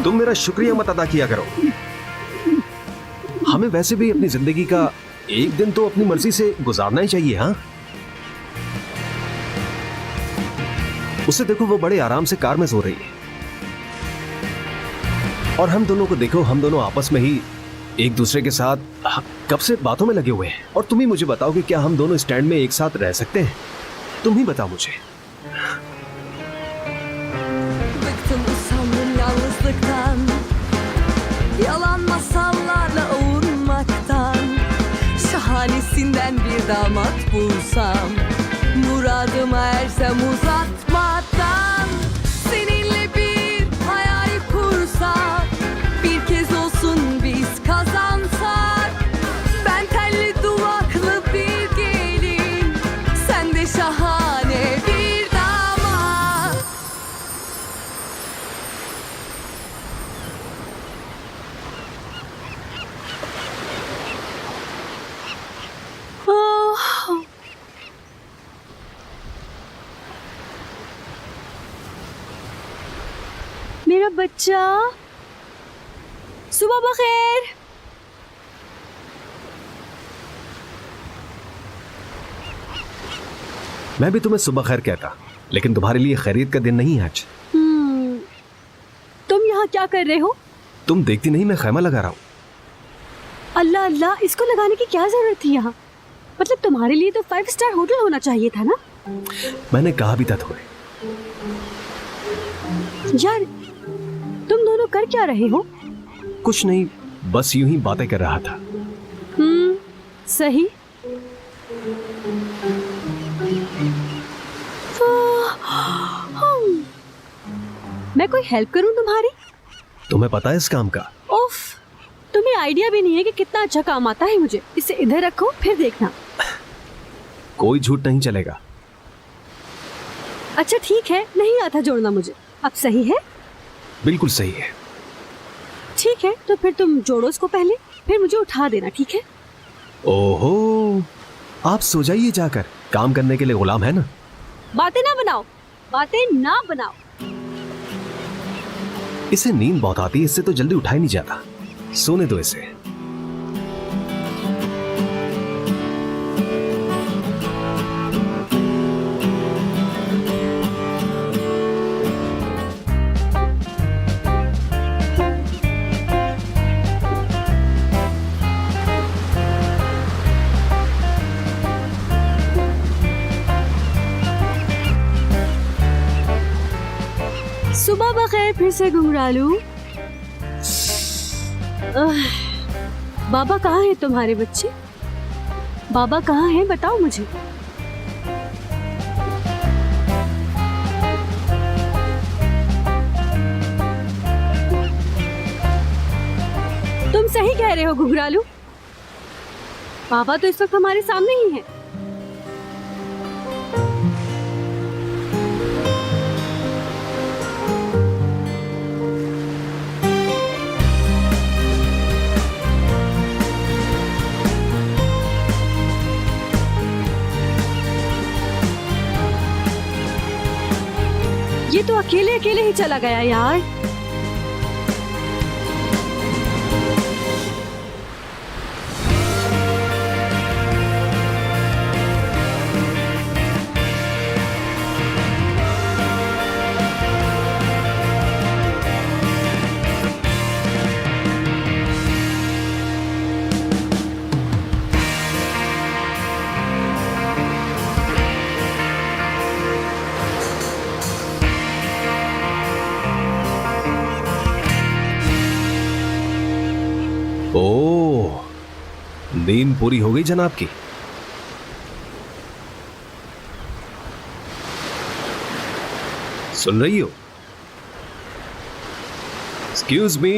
तुम मेरा शुक्रिया मत अदा किया करो। हमें वैसे भी अपनी जिंदगी का एक दिन तो अपनी मर्जी से गुजारना ही चाहिए। हाँ, उसे देखो, वो बड़े आराम से कार में सो रही है, और हम दोनों को देखो, हम दोनों आपस में ही एक दूसरे के साथ कब से बातों में लगे हुए हैं। और तुम ही मुझे बताओ कि क्या हम दोनों स्टैंड में एक साथ रह सकते हैं? तुम ही बताओ मुझे। Bıktım usandım yalnızlıktan, yalan masallarla ovunmaktan. Şahanesinden bir damat bulsam, muradıma ersem uzatmadan. Seninle bir hayal kursak, bir kez olsun biz kazansak. Ben telli duvaklı bir gelin, sen de şahane bir damat. मेरा बच्चा, सुबह बखैर। मैं भी तुम्हें सुबह खैर कहता, लेकिन तुम्हारे लिए खैरियत का दिन नहीं है आज। तुम यहाँ क्या कर रहे हो? तुम देखती नहीं मैं खैमा लगा रहा हूँ। अल्लाह अल्लाह, इसको लगाने की क्या जरूरत थी यहाँ? मतलब तुम्हारे लिए तो 5 स्टार होटल होना चाहिए था ना। मैंने कहा भी था तुम्हें। यार, तुम दोनों कर क्या रहे हो? कुछ नहीं, बस यूं ही बातें कर रहा था। सही। मैं कोई हेल्प करूं तुम्हारी? तुम्हें पता है इस काम का? उफ, तुम्हें आइडिया भी नहीं है कि कितना अच्छा काम आता है मुझे। इसे इधर रखो, फिर देखना। कोई झूठ नहीं चलेगा। अच्छा ठीक है, नहीं आता जोड़ना मुझे। अब सही है? बिल्कुल सही है। ठीक है, तो फिर तुम जोड़ो इसको पहले, फिर मुझे उठा देना, ठीक है? ओहो, आप सो जाइए जाकर, काम करने के लिए गुलाम है ना। बातें ना बनाओ, बातें ना बनाओ। इसे नींद बहुत आती है, इससे तो जल्दी उठाया नहीं जाता। सोने दो इसे। सुबह बखैर फिर से घुंघरालू। बाबा कहाँ है तुम्हारे बच्चे? बाबा कहाँ है, बताओ मुझे। तुम सही कह रहे हो घुंघरालू, बाबा तो इस वक्त हमारे सामने ही है। ये तो अकेले अकेले ही चला गया यार। ओह, नींद पूरी हो गई जनाब की। सुन रही हो? Excuse me.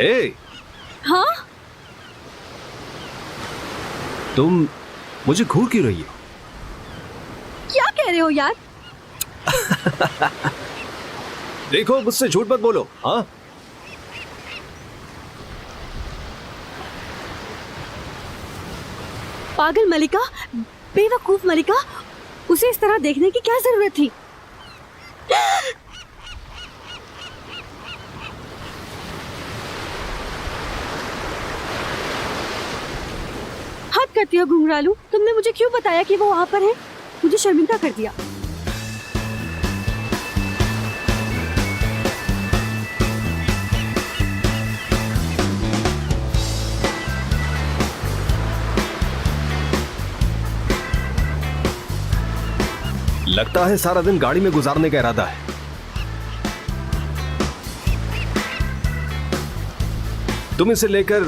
ए, हाँ? तुम मुझे घूर क्यों रही हो? क्या कह रहे हो यार? देखो, मुझसे झूठ मत बोलो। हाँ, पागल मलिका, बेवकूफ मलिका, उसे इस तरह देखने की क्या जरूरत थी? करती हो घुंघरालू? तुमने मुझे क्यों बताया कि वो वहाँ पर है? मुझे शर्मिंदा कर दिया। लगता है सारा दिन गाड़ी में गुजारने का इरादा है। तुम इसे लेकर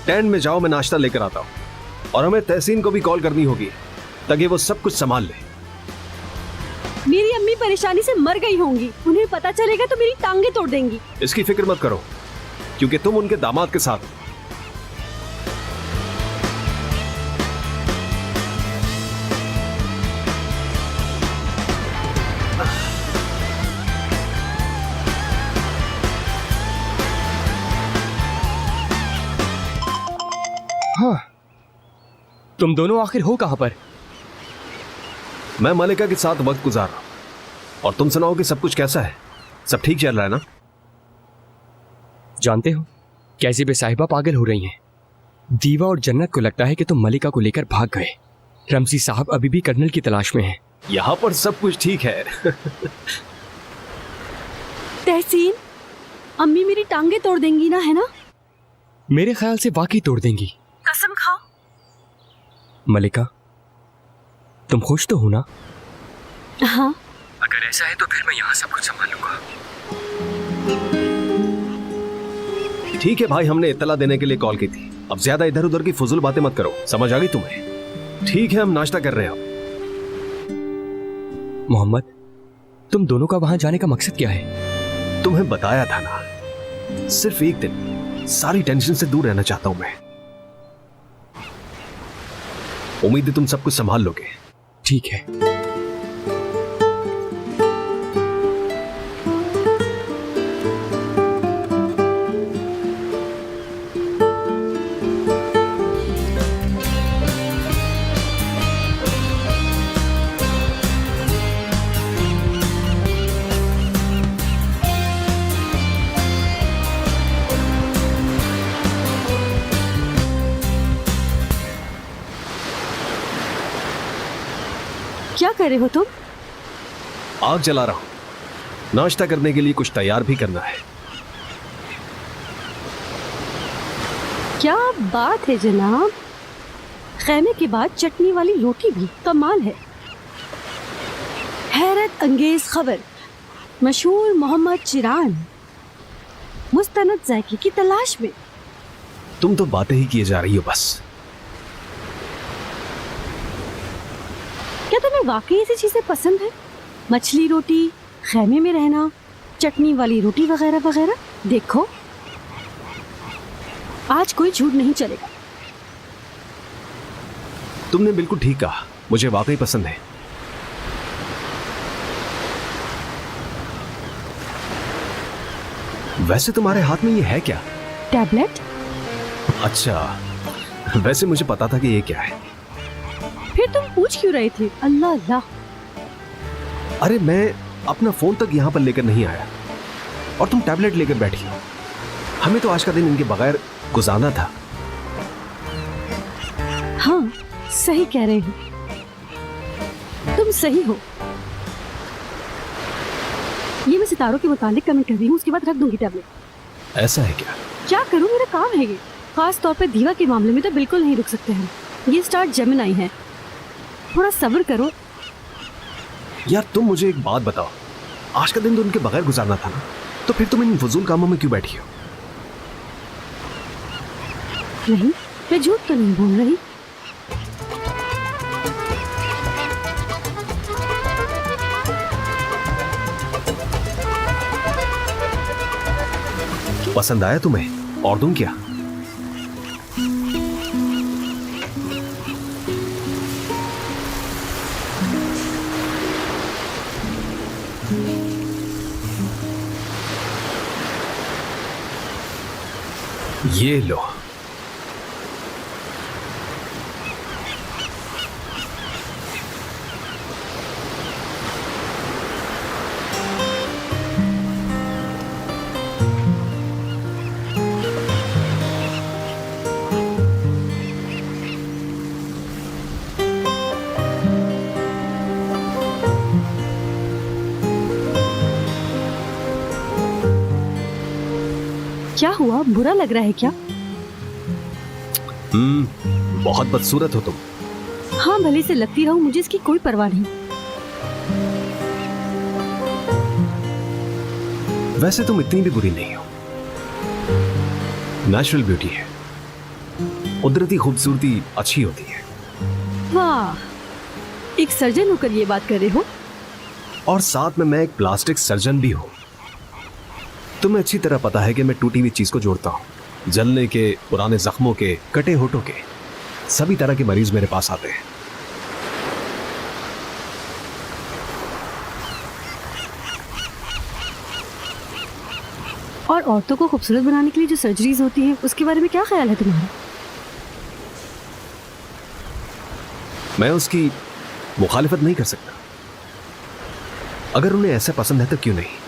टेंट में जाओ, मैं नाश्ता लेकर आता हूं। और हमें तहसीन को भी कॉल करनी होगी ताकि वो सब कुछ संभाल ले। मेरी अम्मी परेशानी से मर गई होंगी, उन्हें पता चलेगा तो मेरी टांगे तोड़ देंगी। इसकी फिक्र मत करो, क्योंकि तुम उनके दामाद के साथ हो। हाँ, तुम दोनों आखिर हो कहां पर? मैं मलिका के साथ वक्त गुजार रहा हूं। और तुम सुनाओ कि सब कुछ कैसा है? सब ठीक चल रहा है ना? जानते हो, कैसी बे साहिबा पागल हो रही हैं। दीवा और जन्नत को लगता है कि तुम मलिका को लेकर भाग गए। रमजी साहब अभी भी कर्नल की तलाश में हैं। यहां पर सब कुछ ठीक है। तहसीन, अम्मी मेरी टांगे तोड़ देंगी ना, है ना? मेरे ख्याल से वाकई तोड़ देंगी। कसम खाओ। मलिका, तुम खुश तो हो ना? हाँ। अगर ऐसा है तो फिर मैं यहाँ सब कुछ संभालूंगा। ठीक है भाई, हमने इत्तला देने के लिए कॉल की थी। अब ज्यादा इधर उधर की फुजुल बातें मत करो, समझ आ गई तुम्हें? ठीक है, हम नाश्ता कर रहे हैं। मोहम्मद, तुम दोनों का वहां जाने का मकसद क्या है? तुम्हें बताया था ना, सिर्फ एक दिन सारी टेंशन से दूर रहना चाहता हूं मैं। उम्मीद है तुम सब कुछ संभाल लोगे। ठीक है। क्या कर रहे हो तुम? आग जला रहा हूं। नाश्ता करने के लिए कुछ तैयार भी करना है। क्या बात है जनाब, खैमे के बाद चटनी वाली रोटी भी कमाल है। हैरत अंगेज खबर, मशहूर मोहम्मद चिरान मुस्तनद जायके की तलाश में। तुम तो बातें ही किए जा रही हो बस। क्या तुम्हें वाकई ऐसी चीजें पसंद है? मछली रोटी, खैमे में रहना, चटनी वाली रोटी वगैरह वगैरह। देखो, आज कोई झूठ नहीं चलेगा। तुमने बिल्कुल ठीक कहा, मुझे वाकई पसंद है। वैसे तुम्हारे हाथ में ये है क्या? टैबलेट? अच्छा, वैसे मुझे पता था कि ये क्या है। फिर तुम पूछ क्यों रहे थे? अल्लाह अल्लाह। अरे मैं अपना फोन तक यहाँ पर लेकर नहीं आया और तुम टैबलेट लेकर बैठी हो। हमें तो आज का दिन इनके बगैर गुजारना था। हाँ, सही कह रहे हो, तुम सही हो। ये मैं सितारों के मुतालिक कमेंट कर रही हूँ, उसके बाद रख दूंगी टैबलेट। ऐसा है क्या? क्या करूँ, मेरा काम है ये। खास तौर पे दीवा के मामले में तो बिल्कुल नहीं रुक सकते हम। ये स्टार जेमिनाई है, थोड़ा सब्र करो। यार तुम मुझे एक बात बताओ, आज का दिन तो उनके बगैर गुजारना था ना, तो फिर तुम इन फजूल कामों में क्यों बैठी हो? नहीं, मैं झूठ तो नहीं बोल रही। पसंद आया तुम्हें? और दूं क्या? ये लो। क्या हुआ, बुरा लग रहा है क्या? बहुत बदसूरत हो तुम। हाँ, भले से लगती रहूं, मुझे इसकी कोई परवाह नहीं। वैसे तुम इतनी भी बुरी नहीं हो। नेचुरल ब्यूटी है, कुदरती खूबसूरती अच्छी होती है। वाह, एक सर्जन होकर ये बात कर रहे हो? और साथ में मैं एक प्लास्टिक सर्जन भी हूं। तुम्हें अच्छी तरह पता है कि मैं टूटी हुई चीज को जोड़ता हूं। जलने के, पुराने जख्मों के, कटे होठों के, सभी तरह के मरीज मेरे पास आते हैं। और औरतों को खूबसूरत बनाने के लिए जो सर्जरीज होती हैं, उसके बारे में क्या ख्याल है तुम्हारा? मैं उसकी मुखालिफत नहीं कर सकता। अगर उन्हें ऐसा पसंद है तो क्यों नहीं।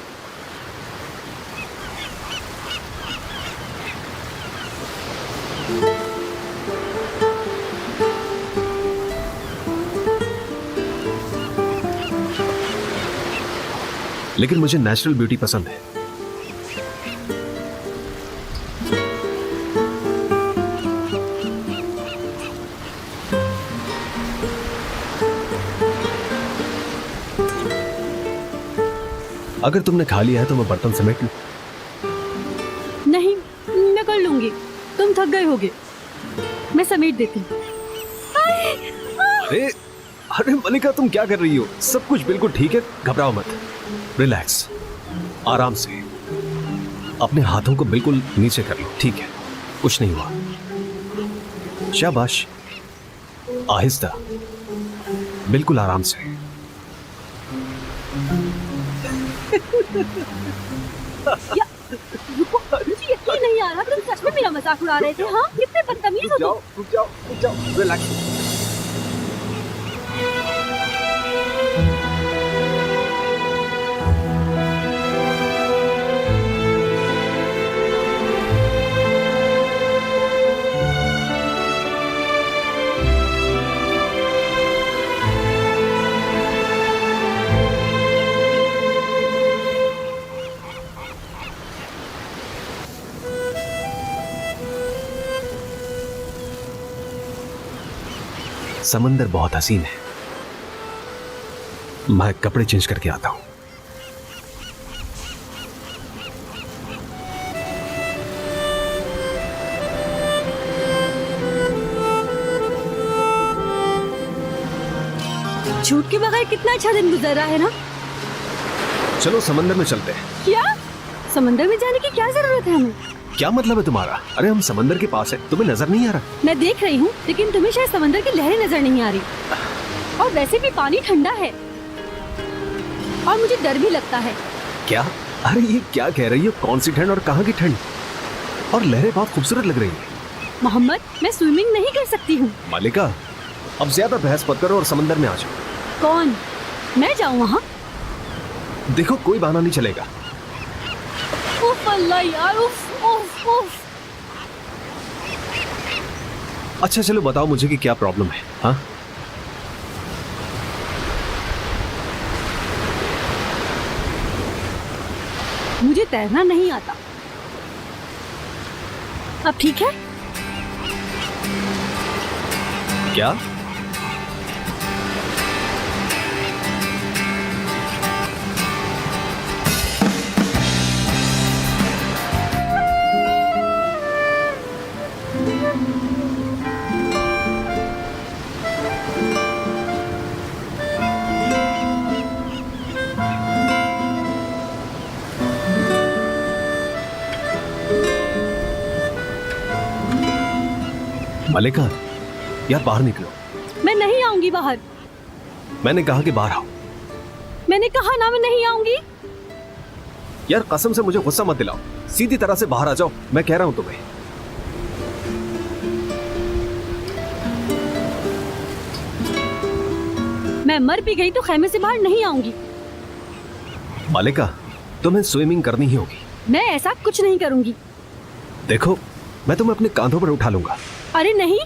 लेकिन मुझे नेचुरल ब्यूटी पसंद है। अगर तुमने खा लिया है तो मैं बर्तन समेट लूं। नहीं, मैं कर लूंगी, तुम थक गए होगे, मैं समेट देती हूँ। अरे अरे मलिका, तुम क्या कर रही हो? सब कुछ बिल्कुल ठीक है, घबराओ मत। रिलैक्स, आराम से। अपने हाथों को बिल्कुल नीचे कर लो, ठीक है? कुछ नहीं हुआ। शाबाश, आहिस्ता, बिल्कुल आराम से। रुको, मुझे यकीन नहीं आ रहा, तुम सच में मेरा मजाक उड़ा रहे थे। हाँ, कितने बदतमीज हो तुम। रुक जाओ, रिलैक्स। समंदर बहुत हसीन है। मैं कपड़े चेंज करके आता हूं। छूट के बगैर कितना अच्छा दिन गुजर रहा है ना। चलो समंदर में चलते हैं। क्या? समंदर में जाने की क्या जरूरत है हमें? क्या मतलब है तुम्हारा? अरे हम समंदर के पास है, तुम्हें नजर नहीं आ रहा? मैं देख रही हूँ, लेकिन तुम्हें शायद समंदर की लहरें नजर नहीं आ रही। और वैसे भी पानी ठंडा है और मुझे डर भी लगता है। क्या? अरे ये क्या कह रही हो? कौन सी ठंड और कहाँ की ठंड? और लहरें बहुत खूबसूरत लग रही है। मोहम्मद, मैं स्विमिंग नहीं कर सकती हूँ। मालिका, अब ज्यादा बहस मत करो और समंदर में आ जाओ। कौन? मैं जाऊँ वहाँ? देखो, कोई बहाना नहीं चलेगा। उफ अल्लाह यार, उफ उफ उफ। अच्छा चलो बताओ मुझे कि क्या प्रॉब्लम है। हाँ, मुझे तैरना नहीं आता। अब ठीक है? क्या? मलिका, यार बाहर निकलो। मैं नहीं आऊंगी बाहर। मैंने कहा कि बाहर आओ। मैंने कहा ना, मैं नहीं आऊंगी। यार कसम से मुझे गुस्सा मत दिलाओ, सीधी तरह से बाहर आ जाओ, मैं कह रहा हूं तुम्हें। मैं मर भी गई तो खेमे से बाहर नहीं आऊंगी। मालिका, तुम्हें स्विमिंग करनी ही होगी। मैं ऐसा कुछ नहीं करूंगी। देखो, मैं तुम्हें अपने कांधों पर उठा लूंगा। अरे नहीं।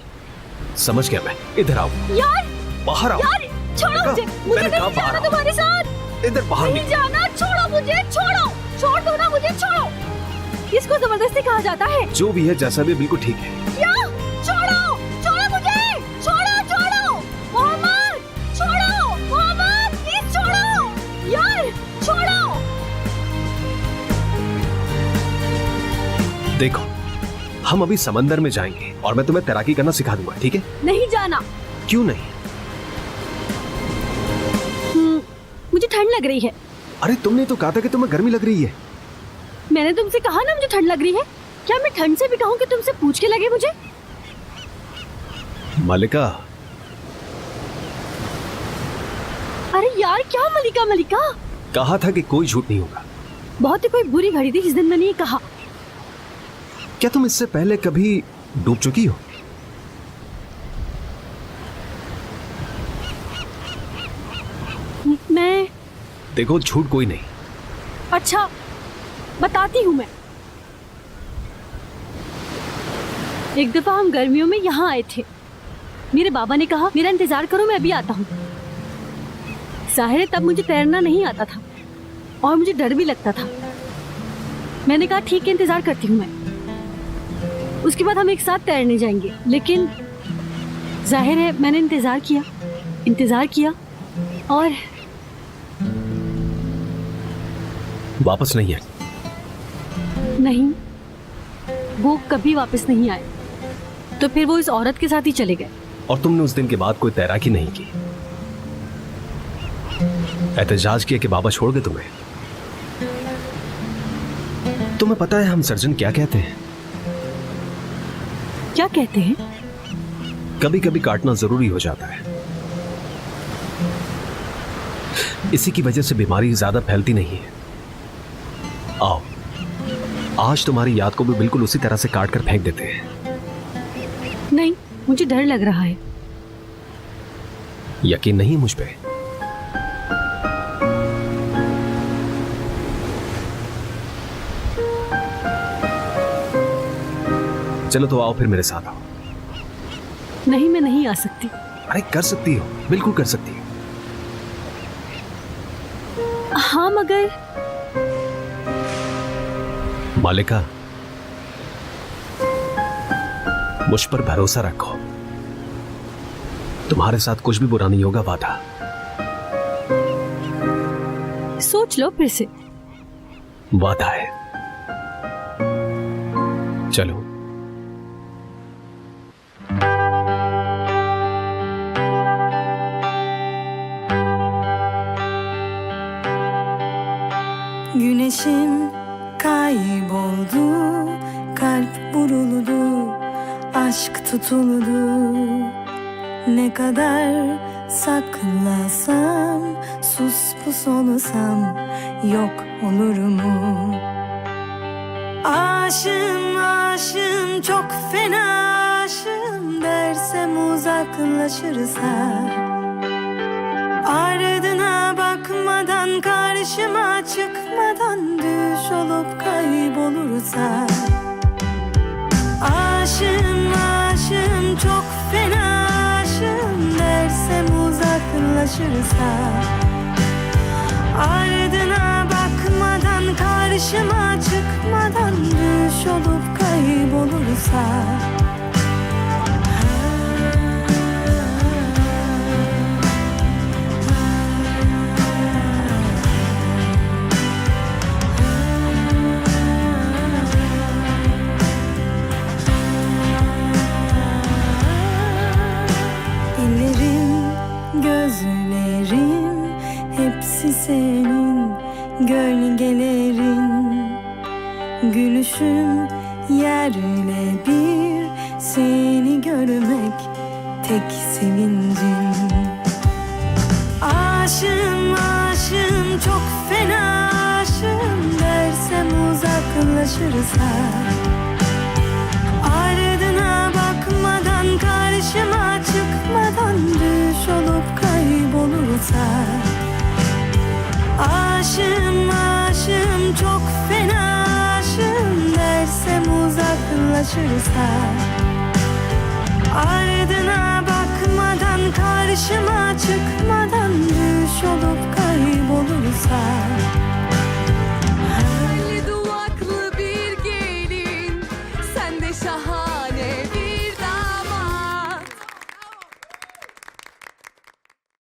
समझ गया मैं, इधर आओ। यार बाहर आओ। यार छोड़ो मुझे, मुझे मैंने कहा नहीं बाहर जाना आओ। तुम्हारे साथ। इधर बाहर नहीं जाना, छोड़ो मुझे, छोड़ो, छोड़ दो ना मुझे, छोड़ो। इसको जबरदस्ती कहा जाता है। जो भी है, जैसा भी, बिल्कुल ठीक है। क्या? छोड़ो, छोड़ो मुझे, छोड़ो, छोड़ो, मोहम्मद, छोड़ो, मोहम्मद, प्लीज छोड़ो, यार, छोड़ो। देखो, हम अभी समंदर में जाएंगे और मैं तुम्हें तैराकी करना सिखा दूंगा, ठीक है? नहीं जाना। क्यों नहीं? मुझे ठंड लग रही है। अरे तुमने तो कहा था कि तुम्हें गर्मी लग रही है। मैंने तुमसे कहा ना मुझे ठंड लग रही है। क्या मैं ठंड से भी कहूँ कि तुमसे पूछ के लगे मुझे? मलिका। अरे यार, क्या मलिका मलिका? कहा था कि कोई झूठ नहीं होगा। बहुत ही कोई बुरी घड़ी थी जिस दिन मैंने ये कहा। क्या तुम इससे पहले कभी डूब चुकी हो? मैं देखो, झूठ कोई नहीं। अच्छा, बताती हूँ मैं। एक दफा हम गर्मियों में यहाँ आए थे। मेरे बाबा ने कहा मेरा इंतजार करो, मैं अभी आता हूँ। जाहिर है तब मुझे तैरना नहीं आता था और मुझे डर भी लगता था। मैंने कहा ठीक है, इंतजार करती हूँ मैं। उसके बाद हम एक साथ तैरने जाएंगे। लेकिन जाहिर है मैंने इंतजार किया और वापस नहीं है। नहीं, वो कभी वापस नहीं आए। तो फिर वो इस औरत के साथ ही चले गए। और तुमने उस दिन के बाद कोई तैराकी नहीं की, एहतजाज किया कि बाबा छोड़ गए तुम्हें। तुम्हें पता है हम सर्जन क्या कहते हैं? क्या कहते हैं? कभी कभी काटना जरूरी हो जाता है। इसी की वजह से बीमारी ज्यादा फैलती नहीं है। आओ, आज तुम्हारी याद को भी बिल्कुल उसी तरह से काट कर फेंक देते हैं। नहीं, मुझे डर लग रहा है। यकीन नहीं मुझ पे? चलो तो आओ, फिर मेरे साथ आओ। नहीं, मैं नहीं आ सकती। अरे कर सकती हो, बिल्कुल कर सकती हो। हाँ, मगर मालिका, मुझ पर भरोसा रखो। तुम्हारे साथ कुछ भी बुरा नहीं होगा, वादा। सोच लो फिर से। वादा है। चलो। Güneşim kayboldu, kalp vuruldu, aşk tutuldu. Ne kadar saklasam, sus pus olsam, yok olur mu? Aşığım, aşığım, çok fena aşığım dersem uzaklaşırsa. Ardına bakmadan, karşıma çıkmadan düş olup kaybolursa. Aşığım, aşığım, çok fena aşığım dersem uzaklaşırsa. Ardına bakmadan, karşıma çıkmadan düş olup kaybolursa. Gözlerim hepsi senin, gölgelerin. Gülüşüm yerle bir, seni görmek tek sevincim. Aşığım, aşığım, çok fena aşığım dersem uzaklaşırsa. Ardına bakmadan, karşıma çıkmadan düş olup kaybolursa. Aşığım, aşığım, çok fena aşığım dersem uzaklaşırsa. Ardına bakmadan, karşıma çıkmadan düş